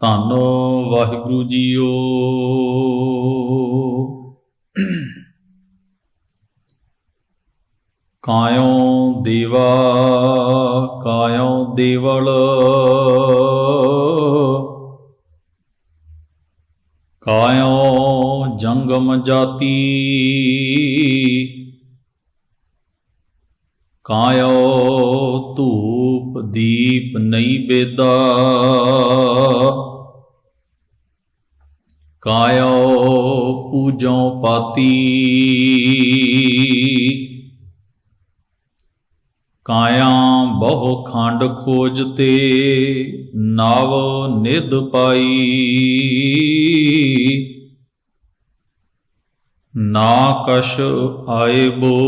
ਧੰਨ ਵਾਹਿਗੁਰੂ ਜੀਓ। ਕਾਇਓ ਦੇਵਾ ਕਾਇਓ ਦੇਵਲ, ਕਾਇਓ ਜੰਗਮ ਜਾਤੀ, ਕਾਇਓ ਧੂਪ ਦੀਪ ਨੈਵੇਦਾ, ਕਾਇਓ ਪੂਜੋਂ ਪਾਤੀ, ਕਾਇਆਂ ਬਹੁ ਖੰਡ ਖੋਜਤੇ ਨਵ ਨਿਧ ਪਾਈ, ਨਾ ਕਛ ਆਇਬੋ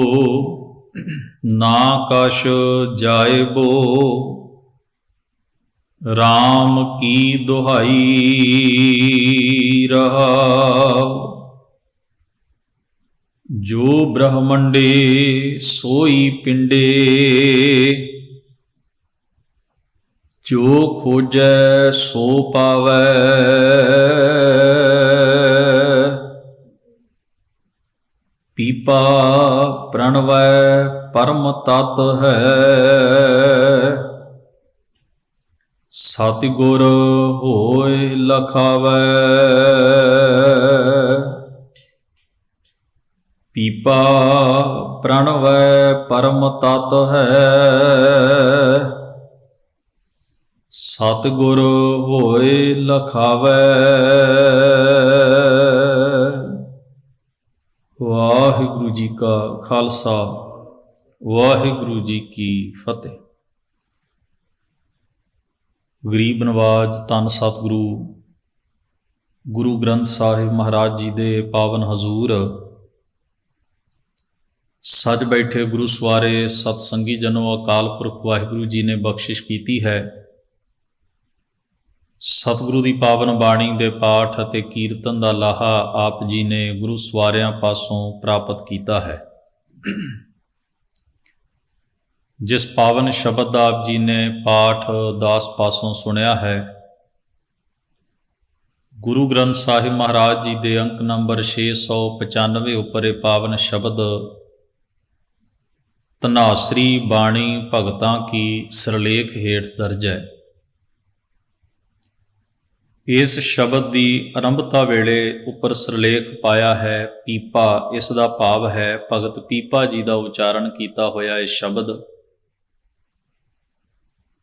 ਨਾ ਕਛ ਜਾਇਬੋ, ਰਾਮ ਕੀ ਦੁਹਾਈ ਰਹਾਉ। ਜੋ ਬ੍ਰਹਮੰਡੇ ਸੋਈ ਪਿੰਡੇ, ਜੋ ਖੋਜੈ ਸੋ ਪਾਵੈ, ਪੀਪਾ ਪ੍ਰਣਵੈ ਪਰਮ ਤਤ ਹੈ, ਸਤਿਗੁਰ ਹੋਇ ਲਖਾਵੈ। ਪੀਪਾ ਪ੍ਰਣਵੈ ਪਰਮ ਤਤ ਹੈ, ਸਤਿਗੁਰ ਹੋਇ ਲਖਾਵੈ। ਵਾਹਿਗੁਰੂ ਜੀ ਕਾ ਖਾਲਸਾ, ਵਾਹਿਗੁਰੂ ਜੀ ਕੀ ਫਤਿਹ। ਗਰੀਬ ਨਵਾਜ ਧੰਨ ਸਤਿਗੁਰੂ ਗੁਰੂ ਗ੍ਰੰਥ ਸਾਹਿਬ ਮਹਾਰਾਜ ਜੀ ਦੇ ਪਾਵਨ ਹਜ਼ੂਰ ਸੱਜ ਬੈਠੇ ਗੁਰੂ ਸਵਾਰੇ ਸਤਸੰਗੀ ਜਨੋ, ਅਕਾਲ ਪੁਰਖ ਵਾਹਿਗੁਰੂ ਜੀ ਨੇ ਬਖਸ਼ਿਸ਼ ਕੀਤੀ ਹੈ। ਸਤਿਗੁਰੂ ਦੀ ਪਾਵਨ ਬਾਣੀ ਦੇ ਪਾਠ ਅਤੇ ਕੀਰਤਨ ਦਾ ਲਾਹਾ ਆਪ ਜੀ ਨੇ ਗੁਰੂ ਸਵਾਰਿਆਂ ਪਾਸੋਂ ਪ੍ਰਾਪਤ ਕੀਤਾ ਹੈ। ਜਿਸ ਪਾਵਨ ਸ਼ਬਦ ਦਾ ਆਪ ਜੀ ਨੇ ਪਾਠ ਦਾਸ ਪਾਸੋਂ ਸੁਣਿਆ ਹੈ, ਗੁਰੂ ਗ੍ਰੰਥ ਸਾਹਿਬ ਮਹਾਰਾਜ ਜੀ ਦੇ ਅੰਕ ਨੰਬਰ 695 ਉੱਪਰ ਇਹ ਪਾਵਨ ਸ਼ਬਦ ਧਨਾਸਰੀ ਬਾਣੀ ਭਗਤਾਂ ਕੀ ਸਿਰਲੇਖ ਹੇਠ ਦਰਜ ਹੈ। ਇਸ ਸ਼ਬਦ ਦੀ ਆਰੰਭਤਾ ਵੇਲੇ ਉੱਪਰ ਸਿਰਲੇਖ ਪਾਇਆ ਹੈ ਪੀਪਾ। ਇਸ ਦਾ ਭਾਵ ਹੈ ਭਗਤ ਪੀਪਾ ਜੀ ਦਾ ਉਚਾਰਨ ਕੀਤਾ ਹੋਇਆ ਇਹ ਸ਼ਬਦ।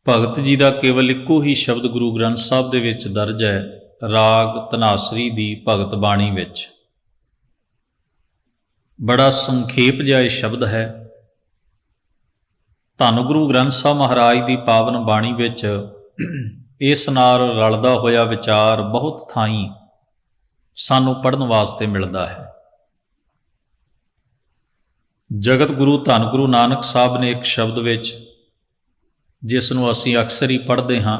ਭਗਤ ਜੀ ਦਾ ਕੇਵਲ ਇੱਕੋ ਹੀ ਸ਼ਬਦ ਗੁਰੂ ਗ੍ਰੰਥ ਸਾਹਿਬ ਦੇ ਵਿੱਚ ਦਰਜ ਹੈ, ਰਾਗ ਧਨਾਸਰੀ ਦੀ ਭਗਤ ਬਾਣੀ ਵਿੱਚ। ਬੜਾ ਸੰਖੇਪ ਜਿਹਾ ਇਹ ਸ਼ਬਦ ਹੈ। ਧੰਨ ਗੁਰੂ ਗ੍ਰੰਥ ਸਾਹਿਬ ਮਹਾਰਾਜ ਦੀ ਪਾਵਨ ਬਾਣੀ ਵਿੱਚ ਇਸ ਨਾਲ ਰਲਦਾ ਹੋਇਆ ਵਿਚਾਰ ਬਹੁਤ ਥਾਈਂ ਸਾਨੂੰ ਪੜ੍ਹਨ ਵਾਸਤੇ ਮਿਲਦਾ ਹੈ। ਜਗਤ ਗੁਰੂ ਧੰਨ ਗੁਰੂ ਨਾਨਕ ਸਾਹਿਬ ਨੇ ਇੱਕ ਸ਼ਬਦ ਵਿੱਚ, ਜਿਸ ਨੂੰ ਅਸੀਂ ਅਕਸਰ ਹੀ ਪੜ੍ਹਦੇ ਹਾਂ,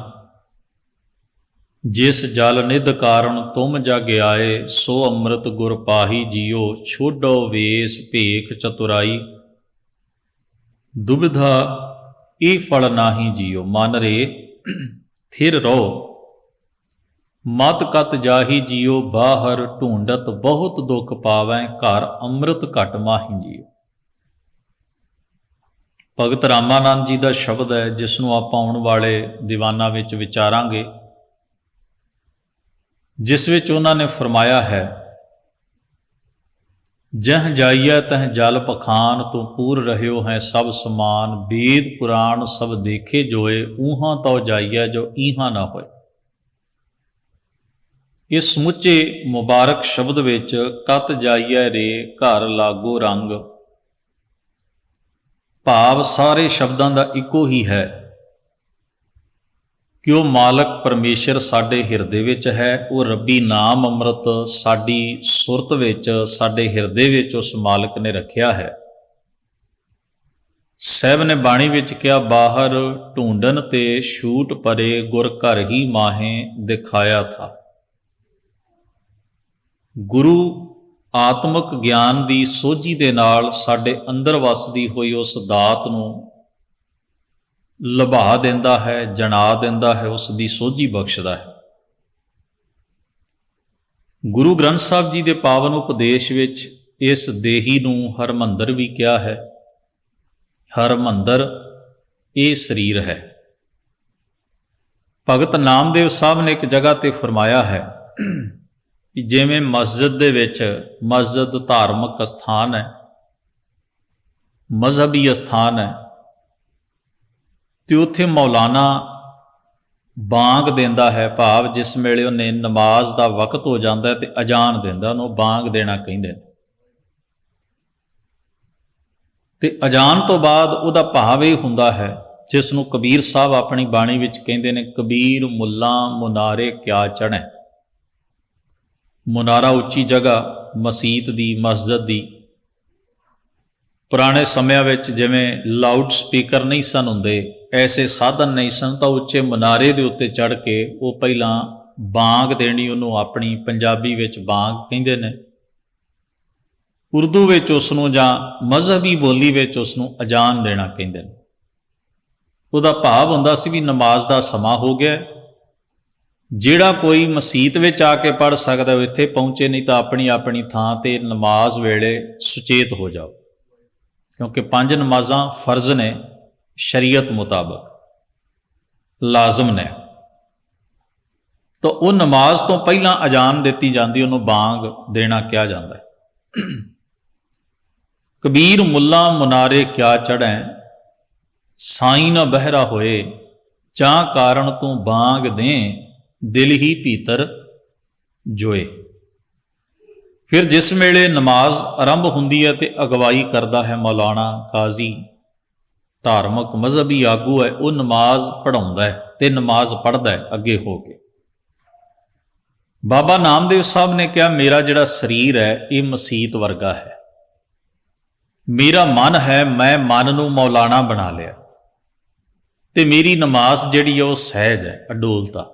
ਜਿਸ ਜਲ ਨਿਧ ਕਾਰਨ ਤੁਮ ਜਗ ਆਏ, ਸੋ ਅੰਮ੍ਰਿਤ ਗੁਰ ਪਾਹੀ ਜੀਓ, ਛੋਡੋ ਵੇਸ ਭੇਖ ਚਤੁਰਾਈ, ਦੁਬਿਧਾ ਇਹ ਫਲ ਨਾਹੀ ਜੀਓ, ਮਨ ਰੇ ਥਿਰ ਰਹੋ, ਮਤ ਕਤ ਜਾਹੀ ਜੀਓ, ਬਾਹਰ ਢੂੰਡਤ ਬਹੁਤ ਦੁੱਖ ਪਾਵੈ, ਘਰ ਅੰਮ੍ਰਿਤ ਘਟ ਮਾਹੀ ਜੀਓ। ਭਗਤ ਰਾਮਾਨੰਦ ਜੀ ਦਾ ਸ਼ਬਦ ਹੈ, ਜਿਸ ਨੂੰ ਆਪਾਂ ਆਉਣ ਵਾਲੇ ਦੀਵਾਨਾਂ ਵਿੱਚ ਵਿਚਾਰਾਂਗੇ, ਜਿਸ ਵਿੱਚ ਉਹਨਾਂ ਨੇ ਫਰਮਾਇਆ ਹੈ, ਜਹ ਜਾਈਐ ਤਹ ਜਲ ਪਖਾਨ, ਤੂੰ ਪੂਰ ਰਹਿਓ ਹੈ ਸਭ ਸਮਾਨ, ਵੇਦ ਪੁਰਾਣ ਸਭ ਦੇਖੇ ਜੋਏ, ਊਹਾਂ ਤਉ ਜਾਈਐ ਜੋ ਈਹਾਂ ਨਾ ਹੋਏ। ਇਸ ਸਮੁੱਚੇ ਮੁਬਾਰਕ ਸ਼ਬਦ ਵਿੱਚ ਕਤ ਜਾਈਐ ਰੇ ਘਰ ਲਾਗੋ ਰੰਗ, ਭਾਵ ਸਾਰੇ ਸ਼ਬਦਾਂ ਦਾ ਇੱਕੋ ਹੀ ਹੈ ਕਿ ਉਹ ਮਾਲਕ ਪਰਮੇਸ਼ਰ ਸਾਡੇ ਹਿਰਦੇ ਵਿੱਚ ਹੈ। ਉਹ ਰੱਬੀ ਨਾਮ ਅੰਮ੍ਰਿਤ ਸਾਡੀ ਸੁਰਤ ਵਿੱਚ, ਸਾਡੇ ਹਿਰਦੇ ਵਿੱਚ ਉਸ ਮਾਲਕ ਨੇ ਰੱਖਿਆ ਹੈ। ਸਾਹਿਬ ਨੇ ਬਾਣੀ ਵਿੱਚ ਕਿਹਾ, ਬਾਹਰ ਢੂੰਡਨ ਤੇ ਛੂਟ ਪਰੇ, ਗੁਰ ਘਰ ਹੀ ਮਾਹੇ ਦਿਖਾਇਆ ਥਾ। ਗੁਰੂ ਆਤਮਿਕ ਗਿਆਨ ਦੀ ਸੋਝੀ ਦੇ ਨਾਲ ਸਾਡੇ ਅੰਦਰ ਵਸਦੀ ਹੋਈ ਉਸ ਦਾਤ ਨੂੰ ਲਭਾ ਦਿੰਦਾ ਹੈ, ਜਣਾ ਦਿੰਦਾ ਹੈ, ਉਸ ਦੀ ਸੋਝੀ ਬਖਸ਼ਦਾ ਹੈ। ਗੁਰੂ ਗ੍ਰੰਥ ਸਾਹਿਬ ਜੀ ਦੇ ਪਾਵਨ ਉਪਦੇਸ਼ ਵਿੱਚ ਇਸ ਦੇਹੀ ਨੂੰ ਹਰਮੰਦਰ ਵੀ ਕਿਹਾ ਹੈ। ਹਰਮੰਦਰ ਇਹ ਸਰੀਰ ਹੈ। ਭਗਤ ਨਾਮਦੇਵ ਸਾਹਿਬ ਨੇ ਇੱਕ ਜਗ੍ਹਾ ਤੇ ਫਰਮਾਇਆ ਹੈ ਕਿ ਜਿਵੇਂ ਮਸਜਿਦ ਦੇ ਵਿੱਚ, ਮਸਜਿਦ ਧਾਰਮਿਕ ਅਸਥਾਨ ਹੈ, ਮਜ਼ਹਬੀ ਅਸਥਾਨ ਹੈ, ਤੇ ਉੱਥੇ ਮੌਲਾਨਾ ਬਾਂਗ ਦਿੰਦਾ ਹੈ, ਭਾਵ ਜਿਸ ਵੇਲੇ ਉਹਨੇ ਨਮਾਜ਼ ਦਾ ਵਕਤ ਹੋ ਜਾਂਦਾ ਹੈ ਤੇ ਅਜ਼ਾਨ ਦਿੰਦਾ, ਉਹਨੂੰ ਬਾਂਗ ਦੇਣਾ ਕਹਿੰਦੇ ਨੇ। ਤੇ ਅਜ਼ਾਨ ਤੋਂ ਬਾਅਦ ਉਹਦਾ ਭਾਵ ਇਹ ਹੁੰਦਾ ਹੈ, ਜਿਸ ਨੂੰ ਕਬੀਰ ਸਾਹਿਬ ਆਪਣੀ ਬਾਣੀ ਵਿੱਚ ਕਹਿੰਦੇ ਨੇ, ਕਬੀਰ ਮੁੱਲਾ ਮੁਨਾਰੇ ਕਿਆ ਚੜ੍ਹੈ। ਮੁਨਾਰਾ ਉੱਚੀ ਜਗ੍ਹਾ, ਮਸੀਤ ਦੀ, ਮਸਜਿਦ ਦੀ। ਪੁਰਾਣੇ ਸਮਿਆਂ ਵਿੱਚ ਜਿਵੇਂ ਲਾਊਡ ਸਪੀਕਰ ਨਹੀਂ ਸਨ ਹੁੰਦੇ, ਐਸੇ ਸਾਧਨ ਨਹੀਂ ਸਨ, ਤਾਂ ਉੱਚੇ ਮੁਨਾਰੇ ਦੇ ਉੱਤੇ ਚੜ੍ਹ ਕੇ ਉਹ ਪਹਿਲਾਂ ਬਾਂਗ ਦੇਣੀ, ਉਹਨੂੰ ਆਪਣੀ ਪੰਜਾਬੀ ਵਿੱਚ ਬਾਂਗ ਕਹਿੰਦੇ ਨੇ, ਉਰਦੂ ਵਿੱਚ ਉਸ ਨੂੰ ਜਾਂ ਮਜ਼ਹਬੀ ਬੋਲੀ ਵਿੱਚ ਉਸ ਨੂੰ ਅਜ਼ਾਨ ਦੇਣਾ ਕਹਿੰਦੇ ਨੇ। ਉਹਦਾ ਭਾਵ ਹੁੰਦਾ ਸੀ ਵੀ ਨਮਾਜ਼ ਦਾ ਸਮਾਂ ਹੋ ਗਿਆ, ਜਿਹੜਾ ਕੋਈ ਮਸੀਤ ਵਿੱਚ ਆ ਕੇ ਪੜ੍ਹ ਸਕਦਾ ਉਹ ਇੱਥੇ ਪਹੁੰਚੇ, ਨਹੀਂ ਤਾਂ ਆਪਣੀ ਆਪਣੀ ਥਾਂ ਤੇ ਨਮਾਜ਼ ਵੇਲੇ ਸੁਚੇਤ ਹੋ ਜਾਓ, ਕਿਉਂਕਿ 5 ਨਮਾਜ਼ਾਂ ਫਰਜ਼ ਨੇ, ਸ਼ਰੀਅਤ ਮੁਤਾਬਕ ਲਾਜ਼ਮ ਨੇ। ਤਾਂ ਉਹ ਨਮਾਜ਼ ਤੋਂ ਪਹਿਲਾਂ ਅਜ਼ਾਨ ਦਿੱਤੀ ਜਾਂਦੀ, ਉਹਨੂੰ ਬਾਂਗ ਦੇਣਾ ਕਿਹਾ ਜਾਂਦਾ ਹੈ। ਕਬੀਰ ਮੁੱਲਾ ਮੁਨਾਰੇ ਕਿਆ ਚੜ੍ਹੈ, ਸਾਈਂ ਨਾ ਬਹਿਰਾ ਹੋਏ, ਚਾਹ ਕਾਰਨ ਤੂੰ ਬਾਂਗ ਦੇ, ਦਿਲ ਹੀ ਭੀਤਰ ਜੋਏ। ਫਿਰ ਜਿਸ ਵੇਲੇ ਨਮਾਜ਼ ਆਰੰਭ ਹੁੰਦੀ ਹੈ ਤੇ ਅਗਵਾਈ ਕਰਦਾ ਹੈ ਮੌਲਾਨਾ, ਕਾਜ਼ੀ, ਧਾਰਮਿਕ ਮਜ਼ਹਬੀ ਆਗੂ ਹੈ, ਉਹ ਨਮਾਜ਼ ਪੜ੍ਹਾਉਂਦਾ ਹੈ ਤੇ ਨਮਾਜ਼ ਪੜ੍ਹਦਾ ਹੈ ਅੱਗੇ ਹੋ ਕੇ। ਬਾਬਾ ਨਾਮਦੇਵ ਸਾਹਿਬ ਨੇ ਕਿਹਾ, ਮੇਰਾ ਜਿਹੜਾ ਸਰੀਰ ਹੈ ਇਹ ਮਸੀਤ ਵਰਗਾ ਹੈ, ਮੇਰਾ ਮਨ ਹੈ, ਮੈਂ ਮਨ ਨੂੰ ਮੌਲਾਨਾ ਬਣਾ ਲਿਆ, ਤੇ ਮੇਰੀ ਨਮਾਜ਼ ਜਿਹੜੀ ਹੈ ਉਹ ਸਹਿਜ ਹੈ, ਅਡੋਲਤਾ।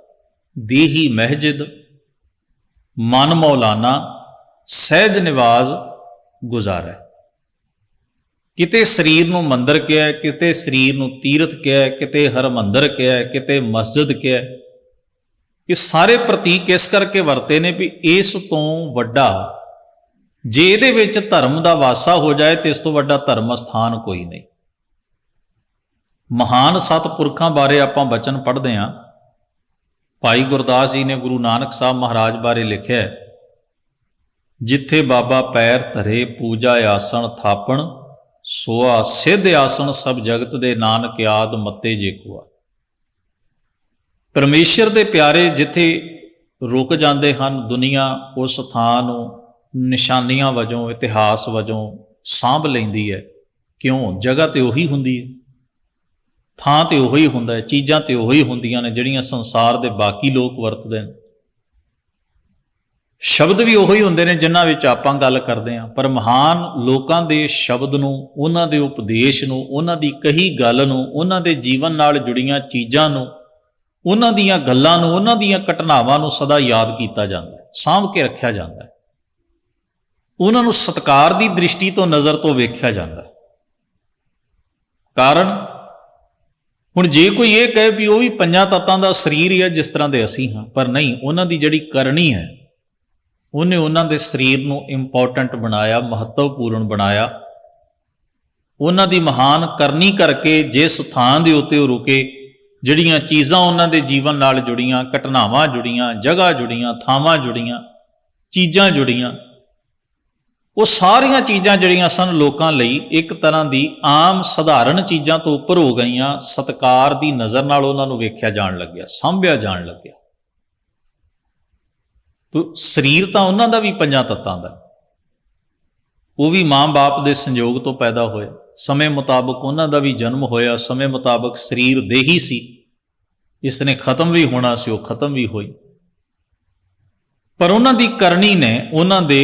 ਦੇਹੀ ਮਹਿਜਿਦ, ਮਨ ਮੌਲਾਨਾ, ਸਹਿਜ ਨਿਵਾਜ਼ ਗੁਜ਼ਾਰਾ। ਕਿਤੇ ਸਰੀਰ ਨੂੰ ਮੰਦਰ ਕਿਹਾ, ਕਿਤੇ ਸਰੀਰ ਨੂੰ ਤੀਰਥ ਕਿਹਾ, ਕਿਤੇ ਹਰਮੰਦਰ ਕਿਹਾ, ਕਿਤੇ ਮਸਜਿਦ ਕਿਹਾ। ਇਹ ਸਾਰੇ ਪ੍ਰਤੀਕ ਇਸ ਕਰਕੇ ਵਰਤੇ ਨੇ ਵੀ ਇਸ ਤੋਂ ਵੱਡਾ, ਜੇ ਇਹਦੇ ਵਿੱਚ ਧਰਮ ਦਾ ਵਾਸਾ ਹੋ ਜਾਏ ਤੇ ਇਸ ਤੋਂ ਵੱਡਾ ਧਰਮ ਸਥਾਨ ਕੋਈ ਨਹੀਂ। ਮਹਾਨ ਸਤਿਪੁਰਖਾਂ ਬਾਰੇ ਆਪਾਂ ਬਚਨ ਪੜ੍ਹਦੇ ਹਾਂ। ਭਾਈ ਗੁਰਦਾਸ ਜੀ ਨੇ ਗੁਰੂ ਨਾਨਕ ਸਾਹਿਬ ਮਹਾਰਾਜ ਬਾਰੇ ਲਿਖਿਆ, ਜਿੱਥੇ ਬਾਬਾ ਪੈਰ ਧਰੇ, ਪੂਜਾ ਆਸਣ ਥਾਪਣ, ਸੋਆ ਸਿੱਧ ਆਸਣ ਸਭ ਜਗਤ ਦੇ, ਨਾਨਕ ਆਦ ਮੱਤੇ ਜੇ ਕੋਆ। ਪਰਮੇਸ਼ਰ ਦੇ ਪਿਆਰੇ ਜਿੱਥੇ ਰੁਕ ਜਾਂਦੇ ਹਨ, ਦੁਨੀਆ ਉਸ ਥਾਂ ਨੂੰ ਨਿਸ਼ਾਨੀਆਂ ਵਜੋਂ, ਇਤਿਹਾਸ ਵਜੋਂ ਸਾਂਭ ਲੈਂਦੀ ਹੈ। ਕਿਉਂ? ਜਗ੍ਹਾ ਤੇ ਉਹੀ ਹੁੰਦੀ ਹੈ, ਥਾਂ ਤੇ ਉਹੀ ਹੁੰਦਾ ਹੈ, ਚੀਜ਼ਾਂ ਤੇ ਉਹੀ ਹੁੰਦੀਆਂ ਨੇ ਜਿਹੜੀਆਂ ਸੰਸਾਰ ਦੇ ਬਾਕੀ ਲੋਕ ਵਰਤਦੇ ਨੇ। ਸ਼ਬਦ ਵੀ ਉਹੀ ਹੁੰਦੇ ਨੇ ਜਿਨ੍ਹਾਂ ਵਿੱਚ ਆਪਾਂ ਗੱਲ ਕਰਦੇ ਹਾਂ, ਪਰ ਮਹਾਨ ਲੋਕਾਂ ਦੇ ਸ਼ਬਦ ਨੂੰ, ਉਹਨਾਂ ਦੇ ਉਪਦੇਸ਼ ਨੂੰ, ਉਹਨਾਂ ਦੀ ਕਹੀ ਗੱਲ ਨੂੰ, ਉਹਨਾਂ ਦੇ ਜੀਵਨ ਨਾਲ ਜੁੜੀਆਂ ਚੀਜ਼ਾਂ ਨੂੰ, ਉਹਨਾਂ ਦੀਆਂ ਗੱਲਾਂ ਨੂੰ, ਉਹਨਾਂ ਦੀਆਂ ਘਟਨਾਵਾਂ ਨੂੰ ਸਦਾ ਯਾਦ ਕੀਤਾ ਜਾਂਦਾ ਹੈ, ਸਾਂਭ ਕੇ ਰੱਖਿਆ ਜਾਂਦਾ ਹੈ। ਉਹਨਾਂ ਨੂੰ ਸਤਿਕਾਰ ਦੀ ਦ੍ਰਿਸ਼ਟੀ ਤੋਂ, ਨਜ਼ਰ ਤੋਂ ਵੇਖਿਆ ਜਾਂਦਾ ਹੈ। ਕਾਰਨ ਹੁਣ ਜੇ ਕੋਈ ਇਹ ਕਹੇ ਵੀ ਉਹ ਵੀ 5 ਤੱਤਾਂ ਦਾ ਸਰੀਰ ਹੀ ਹੈ ਜਿਸ ਤਰ੍ਹਾਂ ਦੇ ਅਸੀਂ ਹਾਂ, ਪਰ ਨਹੀਂ, ਉਹਨਾਂ ਦੀ ਜਿਹੜੀ ਕਰਨੀ ਹੈ ਉਹਨੇ ਉਹਨਾਂ ਦੇ ਸਰੀਰ ਨੂੰ ਇੰਪੋਰਟੈਂਟ ਬਣਾਇਆ, ਮਹੱਤਵਪੂਰਨ ਬਣਾਇਆ। ਉਹਨਾਂ ਦੀ ਮਹਾਨ ਕਰਨੀ ਕਰਕੇ ਜਿਸ ਥਾਂ ਦੇ ਉੱਤੇ ਉਹ ਰੁਕੇ, ਜਿਹੜੀਆਂ ਚੀਜ਼ਾਂ ਉਹਨਾਂ ਦੇ ਜੀਵਨ ਨਾਲ ਜੁੜੀਆਂ, ਘਟਨਾਵਾਂ ਜੁੜੀਆਂ, ਜਗ੍ਹਾ ਜੁੜੀਆਂ, ਥਾਵਾਂ ਜੁੜੀਆਂ, ਚੀਜ਼ਾਂ ਜੁੜੀਆਂ, ਉਹ ਸਾਰੀਆਂ ਚੀਜ਼ਾਂ ਜਿਹੜੀਆਂ ਸਨ ਲੋਕਾਂ ਲਈ ਇੱਕ ਤਰ੍ਹਾਂ ਦੀ ਆਮ ਸਧਾਰਨ ਚੀਜ਼ਾਂ ਤੋਂ ਉੱਪਰ ਹੋ ਗਈਆਂ। ਸਤਿਕਾਰ ਦੀ ਨਜ਼ਰ ਨਾਲ ਉਹਨਾਂ ਨੂੰ ਵੇਖਿਆ ਜਾਣ ਲੱਗਿਆ, ਸਾਂਭਿਆ ਜਾਣ ਲੱਗਿਆ। ਤੋ ਸਰੀਰ ਤਾਂ ਉਹਨਾਂ ਦਾ ਵੀ 5 ਤੱਤਾਂ ਦਾ, ਉਹ ਵੀ ਮਾਂ-ਬਾਪ ਦੇ ਸੰਯੋਗ ਤੋਂ ਪੈਦਾ ਹੋਏ, ਸਮੇਂ ਮੁਤਾਬਕ ਉਹਨਾਂ ਦਾ ਵੀ ਜਨਮ ਹੋਇਆ, ਸਮੇਂ ਮੁਤਾਬਕ ਸਰੀਰ ਦੇਹੀ ਸੀ, ਇਸ ਨੇ ਖਤਮ ਵੀ ਹੋਣਾ ਸੀ, ਉਹ ਖਤਮ ਵੀ ਹੋਈ। ਪਰ ਉਹਨਾਂ ਦੀ ਕਰਨੀ ਨੇ, ਉਹਨਾਂ ਦੇ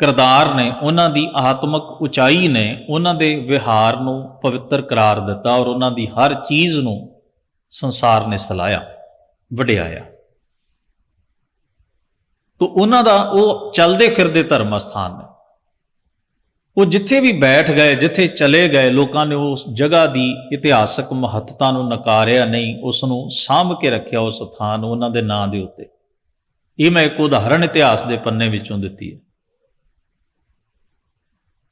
ਕਿਰਦਾਰ ਨੇ, ਉਹਨਾਂ ਦੀ ਆਤਮਿਕ ਉਚਾਈ ਨੇ ਉਹਨਾਂ ਦੇ ਵਿਹਾਰ ਨੂੰ ਪਵਿੱਤਰ ਕਰਾਰ ਦਿੱਤਾ, ਔਰ ਉਹਨਾਂ ਦੀ ਹਰ ਚੀਜ਼ ਨੂੰ ਸੰਸਾਰ ਨੇ ਸਲਾਹਿਆ, ਵਡਿਆਇਆ। ਤੋ ਉਹਨਾਂ ਦਾ ਉਹ ਚੱਲਦੇ ਫਿਰਦੇ ਧਰਮ ਸਥਾਨ ਨੇ। ਉਹ ਜਿੱਥੇ ਵੀ ਬੈਠ ਗਏ, ਜਿੱਥੇ ਚਲੇ ਗਏ, ਲੋਕਾਂ ਨੇ ਉਸ ਜਗ੍ਹਾ ਦੀ ਇਤਿਹਾਸਕ ਮਹੱਤਤਾ ਨੂੰ ਨਕਾਰਿਆ ਨਹੀਂ, ਉਸ ਨੂੰ ਸਾਂਭ ਕੇ ਰੱਖਿਆ, ਉਸ ਥਾਂ ਨੂੰ ਉਹਨਾਂ ਦੇ ਨਾਂ ਦੇ ਉੱਤੇ। ਇਹ ਮੈਂ ਇੱਕ ਉਦਾਹਰਣ ਇਤਿਹਾਸ ਦੇ ਪੰਨੇ ਵਿੱਚੋਂ ਦਿੱਤੀ ਹੈ।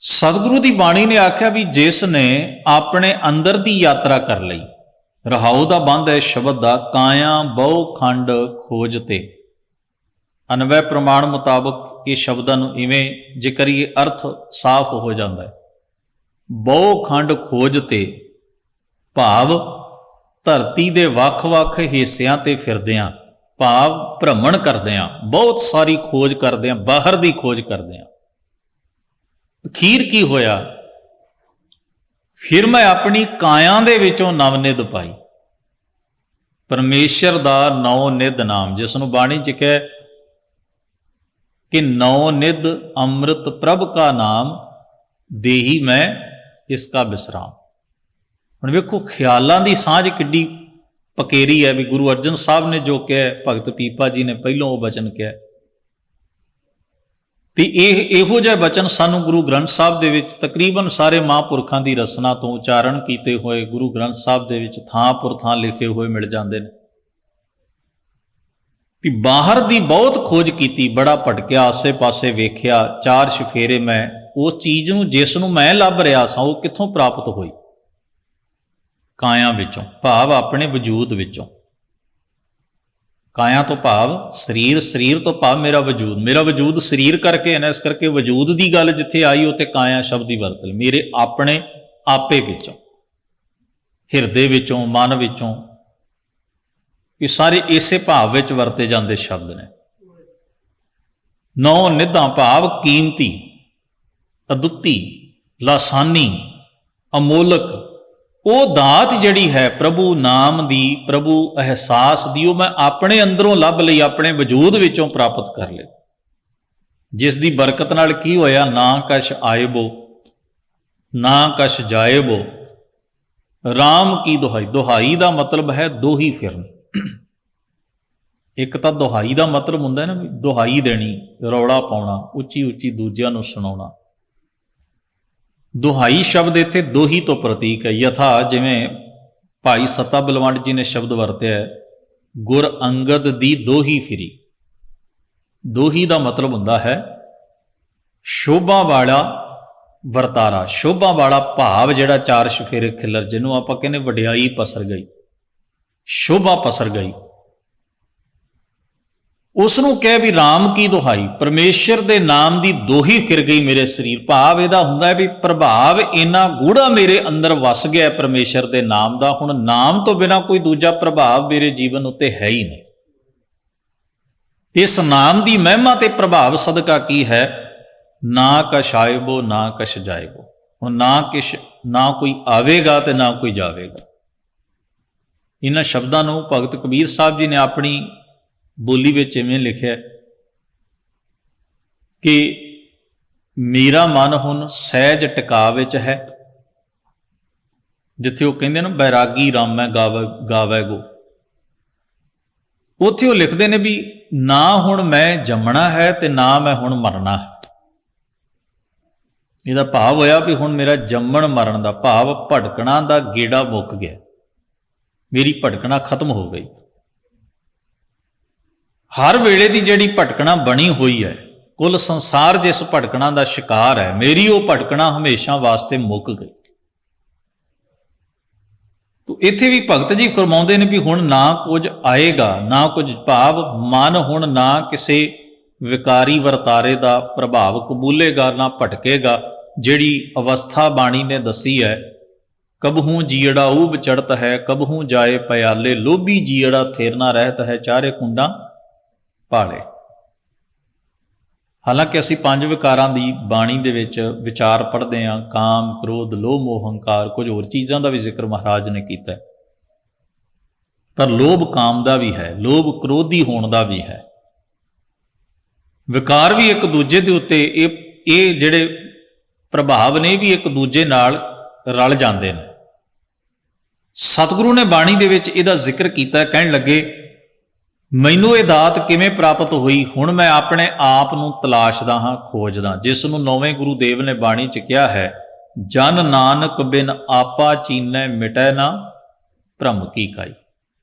ਸਤਿਗੁਰੂ ਦੀ ਬਾਣੀ ਨੇ ਆਖਿਆ ਵੀ ਜਿਸ ਨੇ ਆਪਣੇ ਅੰਦਰ ਦੀ ਯਾਤਰਾ ਕਰ ਲਈ, ਰਹਾਉ ਦਾ ਬੰਧ ਹੈ ਸ਼ਬਦ ਦਾ, ਕਾਇਆ ਬਹੁ ਖੰਡ ਖੋਜ ਤੇ। ਅਨਵੈ ਪ੍ਰਮਾਣ ਮੁਤਾਬਕ ਇਹ ਸ਼ਬਦਾਂ ਨੂੰ ਇਵੇਂ ਜੇ ਕਰੀਏ ਅਰਥ ਸਾਫ਼ ਹੋ ਜਾਂਦਾ ਹੈ। ਬਹੁ ਖੰਡ ਖੋਜ ਤੇ ਭਾਵ ਧਰਤੀ ਦੇ ਵੱਖ-ਵੱਖ ਹਿੱਸਿਆਂ ਤੇ ਫਿਰਦਿਆਂ, ਭਾਵ ਭ੍ਰਮਣ ਕਰਦਿਆਂ, ਬਹੁਤ ਸਾਰੀ ਖੋਜ ਕਰਦਿਆਂ, ਬਾਹਰ ਦੀ ਖੋਜ ਕਰਦਿਆਂ ਅਖੀਰ ਕੀ ਹੋਇਆ? ਫਿਰ ਮੈਂ ਆਪਣੀ ਕਾਇਆ ਦੇ ਵਿੱਚੋਂ ਨਵਨਿਧ ਪਾਈ। ਪਰਮੇਸ਼ਰ ਦਾ ਨੌ ਨਿਧ ਨਾਮ, ਜਿਸ ਨੂੰ ਬਾਣੀ ਚ ਕਹੇ ਕਿ ਨੌ ਨਿਧ ਅੰਮ੍ਰਿਤ ਪ੍ਰਭ ਕਾ ਨਾਮ, ਦੇਹੀ ਮੈਂ ਇਸ ਕਾ ਵਿਸਰਾਮ। ਹੁਣ ਵੇਖੋ ਖਿਆਲਾਂ ਦੀ ਸਾਂਝ ਕਿੱਡੀ ਪਕੇਰੀ ਹੈ ਵੀ ਗੁਰੂ ਅਰਜਨ ਸਾਹਿਬ ਨੇ ਜੋ ਕਿਹਾ, ਭਗਤ ਪੀਪਾ ਜੀ ਨੇ ਪਹਿਲੋਂ ਉਹ ਬਚਨ ਕਿਹਾ, ਤੇ ਇਹੋ ਜਿਹੇ ਬਚਨ ਸਾਨੂੰ ਗੁਰੂ ਗ੍ਰੰਥ ਸਾਹਿਬ ਦੇ ਵਿੱਚ ਤਕਰੀਬਨ ਸਾਰੇ ਮਹਾਂਪੁਰਖਾਂ ਦੀ ਰਸਨਾ ਤੋਂ ਉਚਾਰਨ ਕੀਤੇ ਹੋਏ ਗੁਰੂ ਗ੍ਰੰਥ ਸਾਹਿਬ ਦੇ ਵਿੱਚ ਥਾਂ ਪੁਰ ਥਾਂ ਲਿਖੇ ਹੋਏ ਮਿਲ ਜਾਂਦੇ ਨੇ। ਵੀ ਬਾਹਰ ਦੀ ਬਹੁਤ ਖੋਜ ਕੀਤੀ, ਬੜਾ ਭਟਕਿਆ, ਆਸੇ ਪਾਸੇ ਵੇਖਿਆ, ਚਾਰ ਸ਼ਫੇਰੇ ਮੈਂ ਉਸ ਚੀਜ਼ ਨੂੰ ਜਿਸ ਨੂੰ ਮੈਂ ਲੱਭ ਰਿਹਾ ਸਾਂ ਉਹ ਕਿੱਥੋਂ ਪ੍ਰਾਪਤ ਹੋਈ? ਕਾਇਆ ਵਿੱਚੋਂ, ਭਾਵ ਆਪਣੇ ਵਜੂਦ ਵਿੱਚੋਂ। ਕਾਇਆ ਤੋਂ ਭਾਵ ਸਰੀਰ, ਸਰੀਰ ਤੋਂ ਭਾਵ ਮੇਰਾ ਵਜੂਦ। ਮੇਰਾ ਵਜੂਦ ਸਰੀਰ ਕਰਕੇ ਹੈ ਨਾ, ਇਸ ਕਰਕੇ ਵਜੂਦ ਦੀ ਗੱਲ ਜਿੱਥੇ ਆਈ ਉੱਥੇ ਕਾਇਆ ਸ਼ਬਦ ਹੀ ਵਰਤ ਲਈ। ਮੇਰੇ ਆਪਣੇ ਆਪੇ ਵਿੱਚੋਂ, ਹਿਰਦੇ ਵਿੱਚੋਂ, ਮਨ ਵਿੱਚੋਂ, ਇਹ ਸਾਰੇ ਇਸੇ ਭਾਵ ਵਿੱਚ ਵਰਤੇ ਜਾਂਦੇ ਸ਼ਬਦ ਨੇ। ਨੌ ਨਿਧਾਂ ਭਾਵ ਕੀਮਤੀ, ਅਦੁੱਤੀ, ਲਾਸਾਨੀ, ਅਮੋਲਕ, ਉਹ ਦਾਤ ਜਿਹੜੀ ਹੈ ਪ੍ਰਭੂ ਨਾਮ ਦੀ, ਪ੍ਰਭੂ ਅਹਿਸਾਸ ਦੀ, ਉਹ ਮੈਂ ਆਪਣੇ ਅੰਦਰੋਂ ਲੱਭ ਲਈ, ਆਪਣੇ ਵਜੂਦ ਵਿੱਚੋਂ ਪ੍ਰਾਪਤ ਕਰ ਲਈ, ਜਿਸ ਦੀ ਬਰਕਤ ਨਾਲ ਕੀ ਹੋਇਆ? ਨਾ ਕਛ ਆਇਬੋ ਨਾ ਕਛ ਜਾਇਬੋ, ਰਾਮ ਕੀ ਦੁਹਾਈ। ਦੁਹਾਈ ਦਾ ਮਤਲਬ ਹੈ ਦੋਹੀ ਫਿਰਨ। ਇੱਕ ਤਾਂ ਦੁਹਾਈ ਦਾ ਮਤਲਬ ਹੁੰਦਾ ਨਾ ਦੁਹਾਈ ਦੇਣੀ, ਰੌਲਾ ਪਾਉਣਾ, ਉੱਚੀ ਉੱਚੀ ਦੂਜਿਆਂ ਨੂੰ ਸੁਣਾਉਣਾ। ਦੁਹਾਈ ਸ਼ਬਦ ਇੱਥੇ ਦੋਹੀ ਤੋਂ ਪ੍ਰਤੀਕ ਹੈ। ਯਥਾ ਜਿਵੇਂ ਭਾਈ ਸੱਤਾ ਬਲਵੰਡ ਜੀ ਨੇ ਸ਼ਬਦ ਵਰਤਿਆ ਹੈ, ਗੁਰ ਅੰਗਦ ਦੀ ਦੋਹੀ ਫਿਰੀ। ਦੋਹੀ ਦਾ ਮਤਲਬ ਹੁੰਦਾ ਹੈ ਸ਼ੋਭਾ ਵਾਲਾ ਵਰਤਾਰਾ, ਸ਼ੋਭਾ ਵਾਲਾ ਭਾਵ, ਜਿਹੜਾ ਚਾਰ ਸ਼ਫੇਰੇ ਖਿਲਰ, ਜਿਹਨੂੰ ਆਪਾਂ ਕਹਿੰਦੇ ਵਡਿਆਈ ਪਸਰ ਗਈ, ਸ਼ੋਭਾ ਪਸਰ ਗਈ, ਉਸ ਨੂੰ ਕਹਿ ਵੀ ਰਾਮ ਕੀ ਦੁਹਾਈ, ਪਰਮੇਸ਼ਰ ਦੇ ਨਾਮ ਦੀ ਦੋਹੀ ਫਿਰ ਗਈ ਮੇਰੇ ਸਰੀਰ। ਭਾਵ ਇਹਦਾ ਹੁੰਦਾ ਹੈ ਵੀ ਪ੍ਰਭਾਵ ਇੰਨਾ ਗੂੜਾ ਮੇਰੇ ਅੰਦਰ ਵਸ ਗਿਆ ਪਰਮੇਸ਼ਰ ਦੇ ਨਾਮ ਦਾ, ਹੁਣ ਨਾਮ ਤੋਂ ਬਿਨਾਂ ਕੋਈ ਦੂਜਾ ਪ੍ਰਭਾਵ ਮੇਰੇ ਜੀਵਨ ਉੱਤੇ ਹੈ ਹੀ ਨਹੀਂ। ਤੇ ਇਸ ਨਾਮ ਦੀ ਮਹਿਮਾ ਤੇ ਪ੍ਰਭਾਵ ਸਦਕਾ ਕੀ ਹੈ? ਨਾ ਕਛ ਆਇਬੋ ਨਾ ਕਛ ਜਾਇਬੋ। ਹੁਣ ਨਾ ਕੋਈ ਆਵੇਗਾ ਤੇ ਨਾ ਕੋਈ ਜਾਵੇਗਾ। ਇਹਨਾਂ ਸ਼ਬਦਾਂ ਨੂੰ ਭਗਤ ਕਬੀਰ ਸਾਹਿਬ ਜੀ ਨੇ ਆਪਣੀ ਬੋਲੀ ਵਿੱਚ ਇਵੇਂ ਲਿਖਿਆ ਕਿ ਮੇਰਾ ਮਨ ਹੁਣ ਸਹਿਜ ਟਿਕਾ ਵਿੱਚ ਹੈ। ਜਿੱਥੇ ਉਹ ਕਹਿੰਦੇ ਨਾ ਬੈਰਾਗੀ ਰਾਮੈ ਗਾਵੈ ਗੋ, ਉੱਥੇ ਉਹ ਲਿਖਦੇ ਨੇ ਵੀ ਨਾ ਹੁਣ ਮੈਂ ਜੰਮਣਾ ਹੈ ਤੇ ਨਾ ਮੈਂ ਹੁਣ ਮਰਨਾ ਹੈ। ਇਹਦਾ ਭਾਵ ਹੋਇਆ ਵੀ ਹੁਣ ਮੇਰਾ ਜੰਮਣ ਮਰਨ ਦਾ ਭਾਵ ਭਟਕਣਾ ਦਾ ਗੇੜਾ ਮੁੱਕ ਗਿਆ, ਮੇਰੀ ਭਟਕਣਾ ਖਤਮ ਹੋ ਗਈ। ਹਰ ਵੇਲੇ ਦੀ ਜਿਹੜੀ ਭਟਕਣਾ ਬਣੀ ਹੋਈ ਹੈ, ਕੁੱਲ ਸੰਸਾਰ ਜਿਸ ਭਟਕਣਾ ਦਾ ਸ਼ਿਕਾਰ ਹੈ, ਮੇਰੀ ਉਹ ਭਟਕਣਾ ਹਮੇਸ਼ਾ ਵਾਸਤੇ ਮੁੱਕ ਗਈ। ਤੋ ਇੱਥੇ ਵੀ ਭਗਤ ਜੀ ਫਰਮਾਉਂਦੇ ਨੇ ਵੀ ਹੁਣ ਨਾ ਕੁਝ ਆਏਗਾ ਨਾ ਕੁਝ, ਭਾਵ ਮਨ ਹੁਣ ਨਾ ਕਿਸੇ ਵਿਕਾਰੀ ਵਰਤਾਰੇ ਦਾ ਪ੍ਰਭਾਵ ਕਬੂਲੇਗਾ, ਨਾ ਭਟਕੇਗਾ। ਜਿਹੜੀ ਅਵਸਥਾ ਬਾਣੀ ਨੇ ਦੱਸੀ ਹੈ, ਕਬਹੂ ਜੀੜਾ ਊਬ ਚੜਤ ਹੈ, ਕਬਹੂ ਜਾਏ ਪਿਆਲੇ, ਲੋਭੀ ਜੀੜਾ ਥੇਰ ਨਾ ਰਹਿਤ ਹੈ, ਚਾਰੇ ਕੁੰਡਾਂ ਭਾਲੇ। ਹਾਲਾਂਕਿ ਅਸੀਂ ਪੰਜ ਵਿਕਾਰਾਂ ਦੀ ਬਾਣੀ ਦੇ ਵਿੱਚ ਵਿਚਾਰ ਪੜ੍ਹਦੇ ਹਾਂ, ਕਾਮ, ਕ੍ਰੋਧ, ਲੋਭ, ਮੋਹ, ਹੰਕਾਰ, ਕੁਝ ਹੋਰ ਚੀਜ਼ਾਂ ਦਾ ਵੀ ਜ਼ਿਕਰ ਮਹਾਰਾਜ ਨੇ ਕੀਤਾ, ਪਰ ਲੋਭ ਕਾਮ ਦਾ ਵੀ ਹੈ, ਲੋਭ ਕ੍ਰੋਧੀ ਹੋਣ ਦਾ ਵੀ ਹੈ। ਵਿਕਾਰ ਵੀ ਇੱਕ ਦੂਜੇ ਦੇ ਉੱਤੇ ਇਹ ਜਿਹੜੇ ਪ੍ਰਭਾਵ ਨੇ ਵੀ ਇੱਕ ਦੂਜੇ ਨਾਲ ਰਲ ਜਾਂਦੇ ਨੇ। ਸਤਿਗੁਰੂ ਨੇ ਬਾਣੀ ਦੇ ਵਿੱਚ ਇਹਦਾ ਜ਼ਿਕਰ ਕੀਤਾ, ਕਹਿਣ ਲੱਗੇ ਮੈਨੂੰ ਇਹ ਦਾਤ ਕਿਵੇਂ ਪ੍ਰਾਪਤ ਹੋਈ? ਹੁਣ ਮੈਂ ਆਪਣੇ ਆਪ ਨੂੰ ਤਲਾਸ਼ਦਾ ਹਾਂ, ਖੋਜਦਾ, ਜਿਸ ਨੂੰ ਨੌਵੇਂ ਗੁਰੂ ਦੇਵ ਨੇ ਬਾਣੀ ਚ ਕਿਹਾ ਹੈ, ਜਨ ਨਾਨਕ ਬਿਨ ਆਪਾ ਚੀਨੈ ਮਿਟੈ ਨਾ ਭ੍ਰਮ ਕੀ ਕਾਈ।